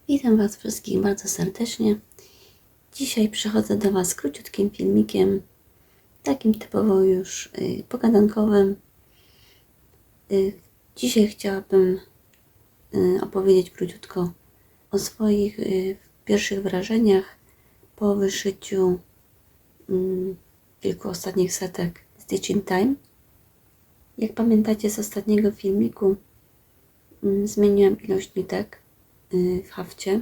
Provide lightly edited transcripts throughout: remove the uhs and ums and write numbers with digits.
Witam Was wszystkich bardzo serdecznie. Dzisiaj przychodzę do Was z króciutkim filmikiem, takim typowo już pogadankowym. Dzisiaj chciałabym opowiedzieć króciutko o swoich pierwszych wrażeniach po wyszyciu kilku ostatnich setek Stitch in Time. Jak pamiętacie z ostatniego filmiku, zmieniłam ilość nitek w hafcie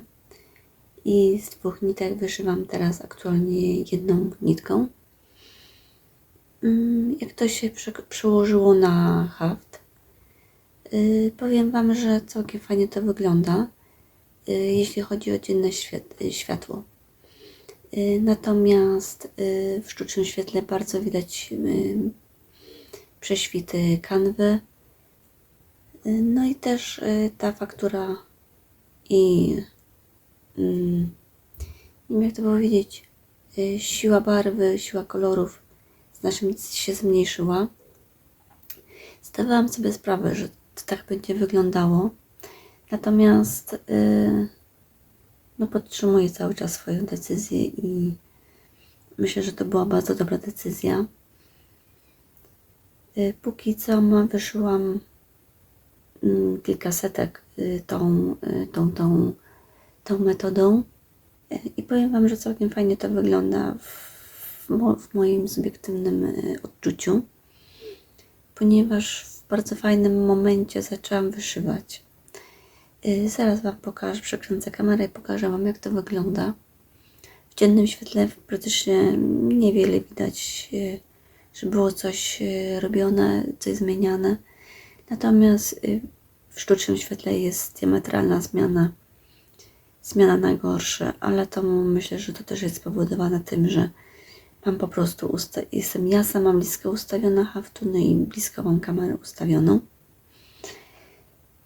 i z 2 nitek wyszywam teraz aktualnie 1 nitką. Jak to się przełożyło na haft, powiem Wam, że całkiem fajnie to wygląda, jeśli chodzi o dzienne światło. Natomiast w sztucznym świetle bardzo widać prześwity kanwy. No i też ta faktura i nie wiem jak to powiedzieć, siła barwy, siła kolorów znacznie się zmniejszyła. Zdawałam sobie sprawę, że to tak będzie wyglądało, natomiast no podtrzymuję cały czas swoją decyzję i myślę, że to była bardzo dobra decyzja. Póki co wyszyłam kilka setek tą metodą i powiem Wam, że całkiem fajnie to wygląda w moim subiektywnym odczuciu, ponieważ w bardzo fajnym momencie zaczęłam wyszywać. Zaraz Wam pokażę, przekręcę kamerę i pokażę Wam, jak to wygląda. W dziennym świetle praktycznie niewiele widać, że było coś robione, coś zmieniane. Natomiast w sztucznym świetle jest diametralna zmiana na gorsze, ale to myślę, że to też jest spowodowane tym, że mam po prostu jestem ja sama blisko ustawiona haftu, no i blisko mam kamerę ustawioną.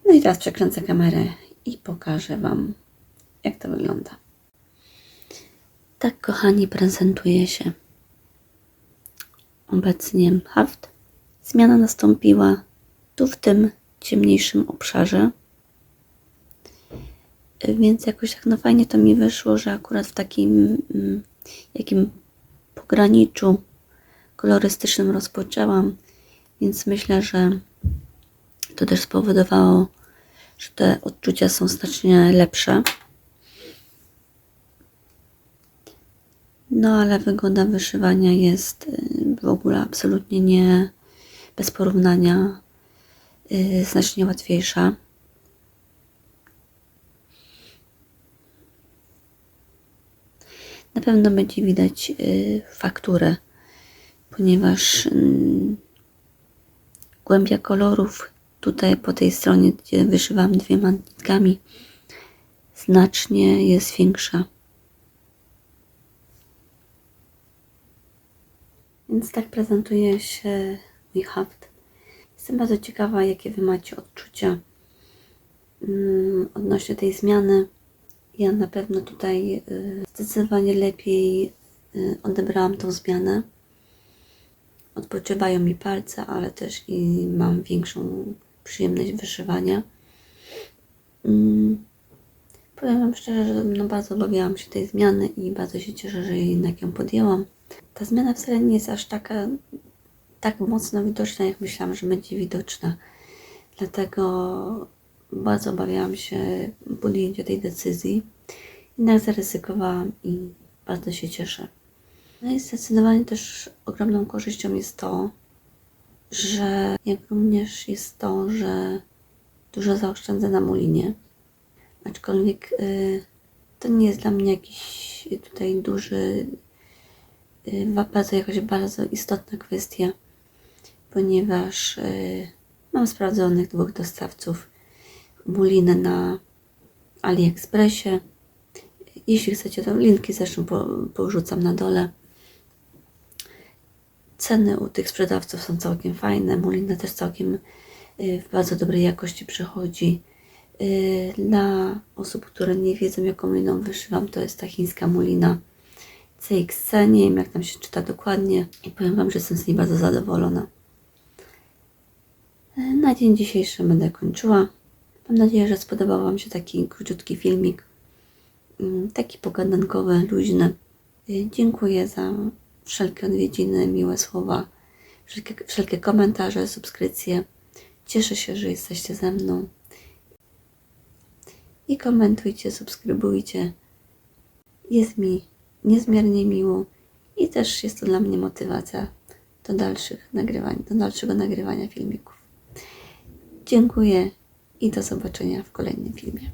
No i teraz przekręcę kamerę i pokażę Wam, jak to wygląda. Tak, kochani, prezentuje się obecnie haft. Zmiana nastąpiła tu w tym ciemniejszym obszarze. Więc jakoś tak no fajnie to mi wyszło, że akurat w takim jakim pograniczu kolorystycznym rozpoczęłam, więc myślę, że to też spowodowało, że te odczucia są znacznie lepsze. No ale wygoda wyszywania jest w ogóle absolutnie nie bez porównania znacznie łatwiejsza. Na pewno będzie widać fakturę, ponieważ głębia kolorów tutaj po tej stronie, gdzie wyszywam 2 nitkami, znacznie jest większa. Więc tak prezentuje się mój haft. Jestem bardzo ciekawa, jakie Wy macie odczucia odnośnie tej zmiany. Ja na pewno tutaj zdecydowanie lepiej odebrałam tą zmianę. Odpoczywają mi palce, ale też i mam większą przyjemność wyszywania. Powiem Wam szczerze, że no bardzo obawiałam się tej zmiany i bardzo się cieszę, że jednak ją podjęłam. Ta zmiana wcale nie jest aż tak mocno widoczna, jak myślałam, że będzie widoczna. Dlatego bardzo obawiałam się podjęcia tej decyzji. Jednak zaryzykowałam i bardzo się cieszę. No i zdecydowanie też ogromną korzyścią jest to, że jak również jest to, że dużo zaoszczędzę na mulinie. Aczkolwiek to nie jest dla mnie jakiś tutaj duży, bardzo istotna kwestia, ponieważ mam sprawdzonych 2 dostawców muliny na AliExpressie. Jeśli chcecie, to linki zresztą porzucam na dole. Ceny u tych sprzedawców są całkiem fajne. Mulina też całkiem w bardzo dobrej jakości przychodzi. Dla osób, które nie wiedzą, jaką muliną wyszywam, to jest ta chińska mulina CXC. Nie wiem, jak tam się czyta dokładnie. I powiem Wam, że jestem z niej bardzo zadowolona. Na dzień dzisiejszy będę kończyła. Mam nadzieję, że spodobał Wam się taki króciutki filmik taki pogadankowy, luźny. Dziękuję za wszelkie odwiedziny, miłe słowa, wszelkie komentarze, subskrypcje. Cieszę się, że jesteście ze mną. I komentujcie, subskrybujcie. Jest mi niezmiernie miło i też jest to dla mnie motywacja do dalszego nagrywania filmików. Dziękuję i do zobaczenia w kolejnym filmie.